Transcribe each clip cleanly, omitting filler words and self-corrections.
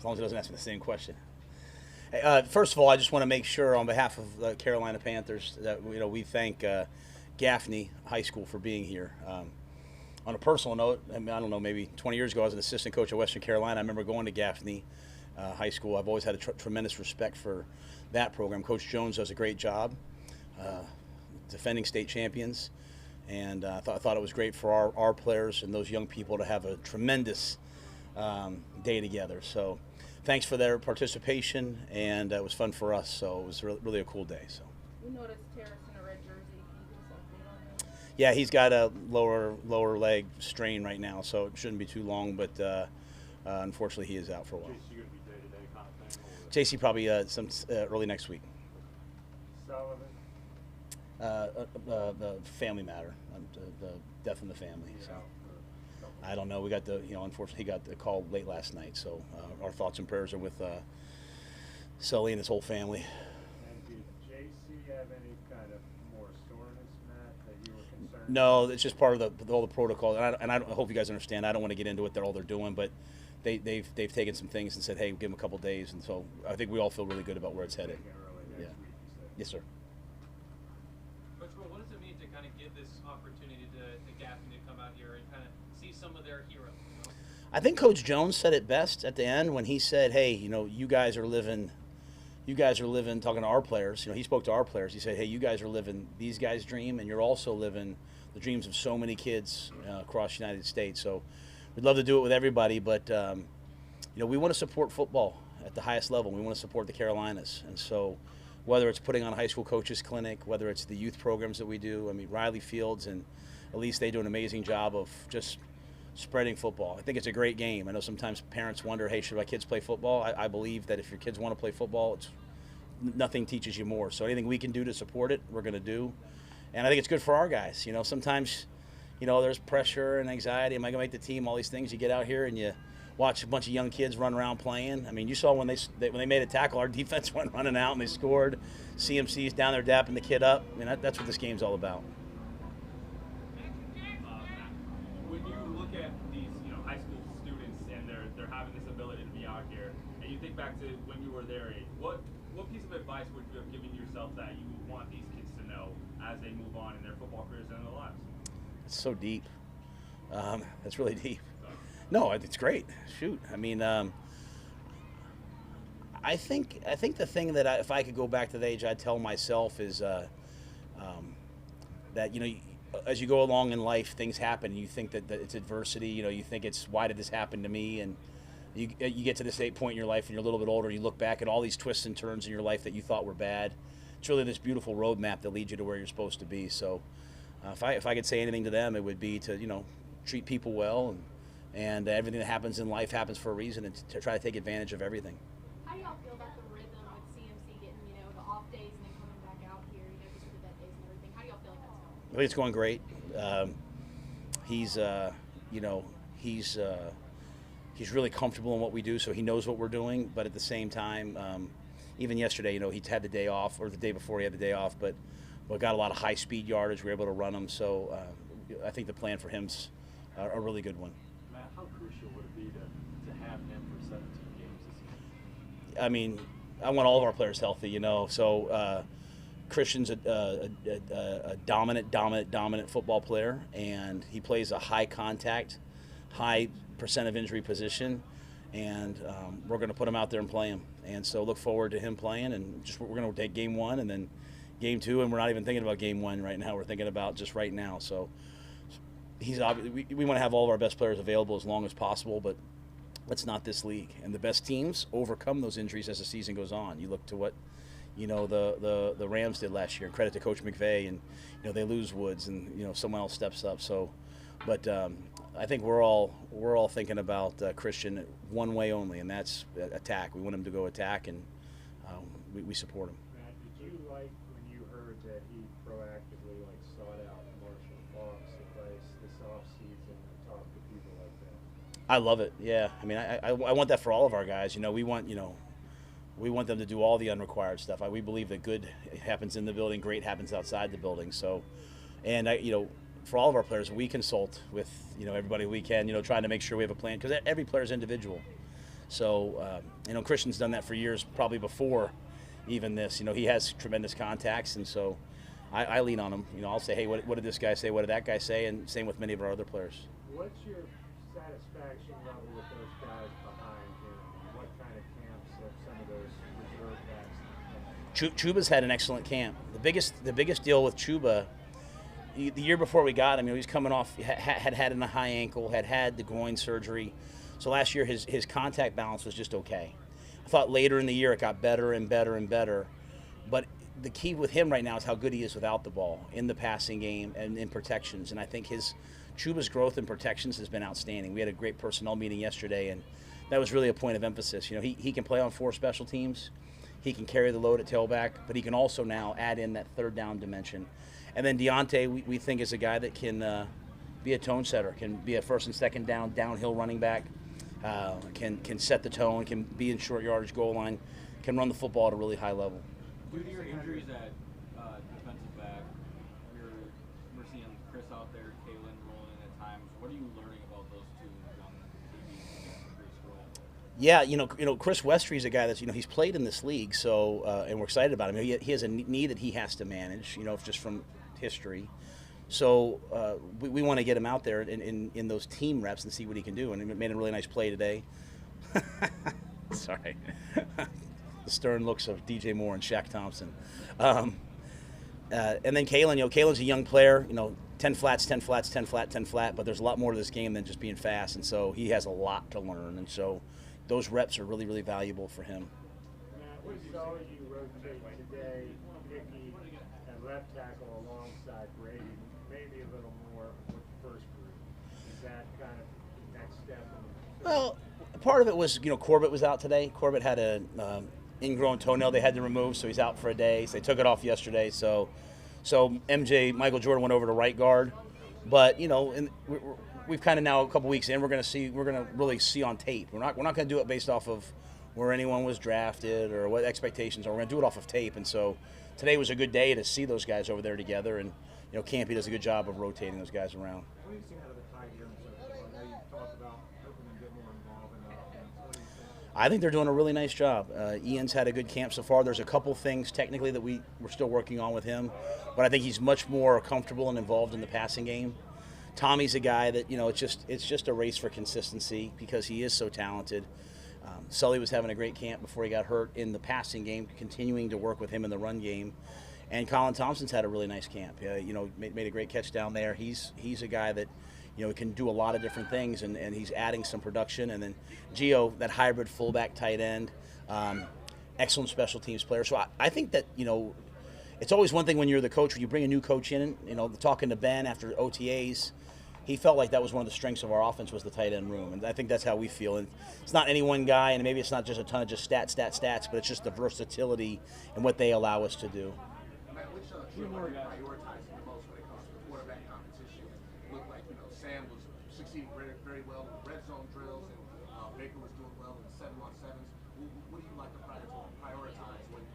as long as it doesn't ask me the same question. First of all, I just want to make sure on behalf of the Carolina Panthers that we thank Gaffney High School for being here. On a personal note, I don't know, maybe 20 years ago, I was an assistant coach at Western Carolina. I remember going to Gaffney High School. I've always had a tremendous respect for that program. Coach Jones does a great job, defending state champions, and I thought it was great for our players and those young people to have a tremendous day together. So thanks for their participation, and it was fun for us. So it was really a cool day. So. We noticed Terrace in a red jersey. Can you give us an update on him? Yeah, he's got a lower leg strain right now, so it shouldn't be too long. But unfortunately, he is out for a while. JC going to be day-to-day kind of thing? JC probably some early next week. Sullivan? The family matter, the death in the family. So I don't know. We got unfortunately, he got the call late last night. So our thoughts and prayers are with Sully and his whole family. And did JC have any kind of more soreness, Matt, that you were concerned? No, it's just part of all the protocol. And I hope you guys understand. I don't want to get into what all they're doing, but they've taken some things and said, hey, give him a couple days. And so I think we all feel really good about where it's headed. Yeah. Yes, sir. Coach, what does it mean to kind of give this opportunity to Gaffney to come out here and kind of see some of their heroes? I think Coach Jones said it best at the end when he said, hey, you guys are living, talking to our players. He spoke to our players. He said, hey, you guys are living these guys' dream, and you're also living the dreams of so many kids across the United States. So we'd love to do it with everybody, but, we want to support football at the highest level. We want to support the Carolinas. And so whether it's putting on a high school coaches clinic, whether it's the youth programs that we do, Riley Fields and Elise, they do an amazing job of just spreading football. I think it's a great game. I know sometimes parents wonder, hey, should my kids play football? I believe that if your kids want to play football, nothing teaches you more. So anything we can do to support it, we're going to do. And I think it's good for our guys. Sometimes, there's pressure and anxiety. Am I going to make the team? All these things. You get out here and you watch a bunch of young kids run around playing. You saw when they made a tackle, our defense went running out and they scored. CMC's down there dapping the kid up. That's what this game's all about. When you look at these, high school students and they're having this ability to be out here, and you think back to when you were their age, what piece of advice would you have given yourself that you would want these kids to know as they move on in their football careers and their lives? It's so deep. That's really deep. No, it's great. Shoot, I think the thing that if I could go back to the age I'd tell myself is that as you go along in life, things happen. You think that it's adversity. You think it's why did this happen to me? And you get to this point in your life, and you're a little bit older. And you look back at all these twists and turns in your life that you thought were bad. It's really this beautiful roadmap that leads you to where you're supposed to be. So, if I could say anything to them, it would be to treat people well, and everything that happens in life happens for a reason, and to try to take advantage of everything. How do y'all feel about the rhythm with CMC getting the off days and then coming back out here, just for that days and everything? How do y'all feel like that's going? I think it's going great. He's really comfortable in what we do, so he knows what we're doing. But at the same time, even yesterday, he had the day off, or the day before he had the day off, but we got a lot of high-speed yardage. We were able to run him, so I think the plan for him's a really good one. Matt, how crucial would it be to have him for 17 games this season? I want all of our players healthy, So Christian's a dominant football player, and he plays a high-contact, high percent of injury position, and we're going to put him out there and play him. And so look forward to him playing, and we're going to take game one and then game two, and we're not even thinking about game one right now. We're thinking about just right now. So we want to have all of our best players available as long as possible, but that's not this league. And the best teams overcome those injuries as the season goes on. You look to what the Rams did last year. Credit to Coach McVay, and they lose Woods, and someone else steps up. So, but I think we're all thinking about Christian one way only, and that's attack. We want him to go attack, and we support him. Matt, did you like when you heard that he proactively sought out Marshall Faulk's advice this offseason and talked to people like that? I love it. Yeah, I want that for all of our guys. We want them to do all the unrequired stuff. We believe that good happens in the building, great happens outside the building. So, and for all of our players, we consult with everybody we can, trying to make sure we have a plan, because every player is individual. So, Christian's done that for years, probably before even this. He has tremendous contacts, and so I lean on him. I'll say, hey, what did this guy say? What did that guy say? And same with many of our other players. What's your satisfaction level with those guys behind him? What kind of camps have some of those reserve backs? Chuba's had an excellent camp. The biggest deal with Chuba, the year before we got him, he was coming off, had a high ankle, had the groin surgery. So last year his contact balance was just okay. I thought later in the year it got better and better and better. But the key with him right now is how good he is without the ball in the passing game and in protections. And I think Chuba's growth in protections has been outstanding. We had a great personnel meeting yesterday, and that was really a point of emphasis. He can play on 4 special teams. He can carry the load at tailback, but he can also now add in that third down dimension. And then Deontay, we think, is a guy that can be a tone setter, can be a first and second downhill running back, can set the tone, can be in short yardage goal line, can run the football at a really high level. Due to your injuries at defensive back, we're seeing Chris out there, Kalen rolling at times. What are you learning about those two young DBs in Chris role? Yeah, Chris Westry's a guy that's he's played in this league, so and we're excited about him. He has a knee that he has to manage, just from history. So we want to get him out there in those team reps and see what he can do. And he made a really nice play today. Sorry. The stern looks of DJ Moore and Shaq Thompson. And then Kalen, Kalen's a young player, 10 flats, 10 flats, 10 flat, 10 flat, but there's a lot more to this game than just being fast. And so he has a lot to learn. And so those reps are really, really valuable for him. Matt, we saw you rotate today, Mickey at left tackle alongside Brady, maybe a little more with the first group. Is that kind of the next step? Well, part of it was, Corbett was out today. Corbett had a ingrown toenail they had to remove, so he's out for a day. So they took it off yesterday. So Michael Jordan went over to right guard. But, we've kind of now a couple weeks in, we're going to really see on tape. We're not going to do it based off of where anyone was drafted or what expectations are. We're going to do it off of tape. And so today was a good day to see those guys over there together. And, Campy does a good job of rotating those guys around. What have you seen out of the tight ends so far? I know you talked about helping them get more involved in offense. What do you think? I think they're doing a really nice job. Ian's had a good camp so far. There's a couple things technically that we're still working on with him, but I think he's much more comfortable and involved in the passing game. Tommy's a guy that, it's just a race for consistency because he is so talented. Sully was having a great camp before he got hurt in the passing game, continuing to work with him in the run game. And Colin Thompson's had a really nice camp. Made a great catch down there. He's a guy that, can do a lot of different things, and he's adding some production. And then Gio, that hybrid fullback tight end, excellent special teams player. So I think that, it's always one thing when you're the coach, when you bring a new coach in, talking to Ben after OTAs, he felt like that was one of the strengths of our offense was the tight end room. And I think that's how we feel. And it's not any one guy, and maybe it's not just a ton of just stats, but it's just the versatility and what they allow us to do. Matt, which drill are you prioritizing the most when it comes to the quarterback competition? It looked like, Sam was succeeding very, very well with red zone drills, and Baker was doing well in 7-on-7s. What do you like to prioritize when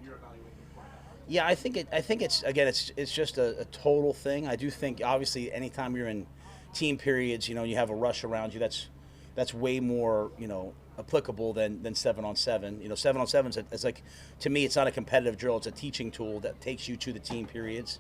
you're evaluating your quarterback? Yeah, I think it's just a total thing. I do think obviously anytime you're in team periods, you have a rush around you. That's way more applicable than 7-on-7. 7-on-7 it's like, to me, it's not a competitive drill. It's a teaching tool that takes you to the team periods.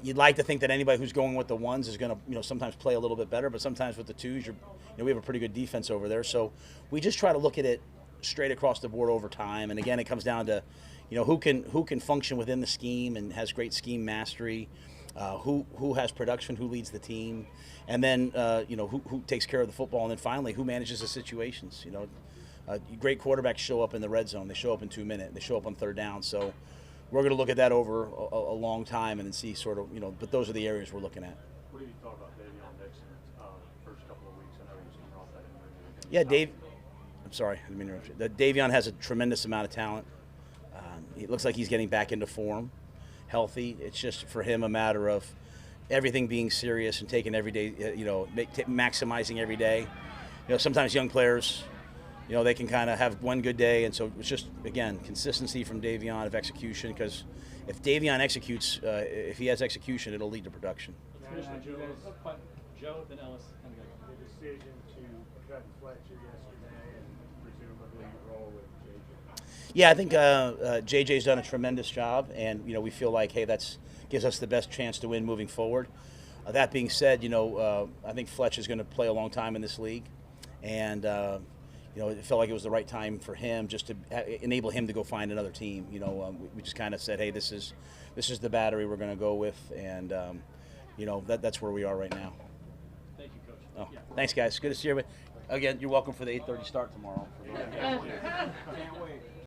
You'd like to think that anybody who's going with the ones is going to sometimes play a little bit better, but sometimes with the twos, we have a pretty good defense over there. So we just try to look at it straight across the board over time. And again, it comes down to who can function within the scheme and has great scheme mastery, who has production, who leads the team, and then who takes care of the football, and then finally who manages the situations. Great quarterbacks show up in the red zone. They show up in 2 minutes. They show up on third down. So we're going to look at that over a long time and then see sort of But those are the areas we're looking at. What do you thought about Davion Nixon's first couple of weeks? I know he was coming off that injury. Yeah, Dave. I'm sorry, I didn't mean to interrupt you. Davion has a tremendous amount of talent. It looks like he's getting back into form, healthy. It's just for him a matter of everything being serious and taking every day, maximizing every day. Sometimes young players, they can kind of have one good day, and so it's just, again, consistency from Davion of execution, because if Davion executes, if he has execution, it'll lead to production. Joe, then Ellis. The decision to cut Fletcher yesterday, and Yeah, I think JJ's done a tremendous job, and we feel like, hey, that's gives us the best chance to win moving forward. That being said, I think Fletch is going to play a long time in this league, and it felt like it was the right time for him just to enable him to go find another team. We just kind of said, hey, this is the battery we're going to go with, and that's where we are right now. Thank you, Coach. Oh, thanks, guys. Good to see you. Again, you're welcome for the 8:30 start tomorrow. Can't wait.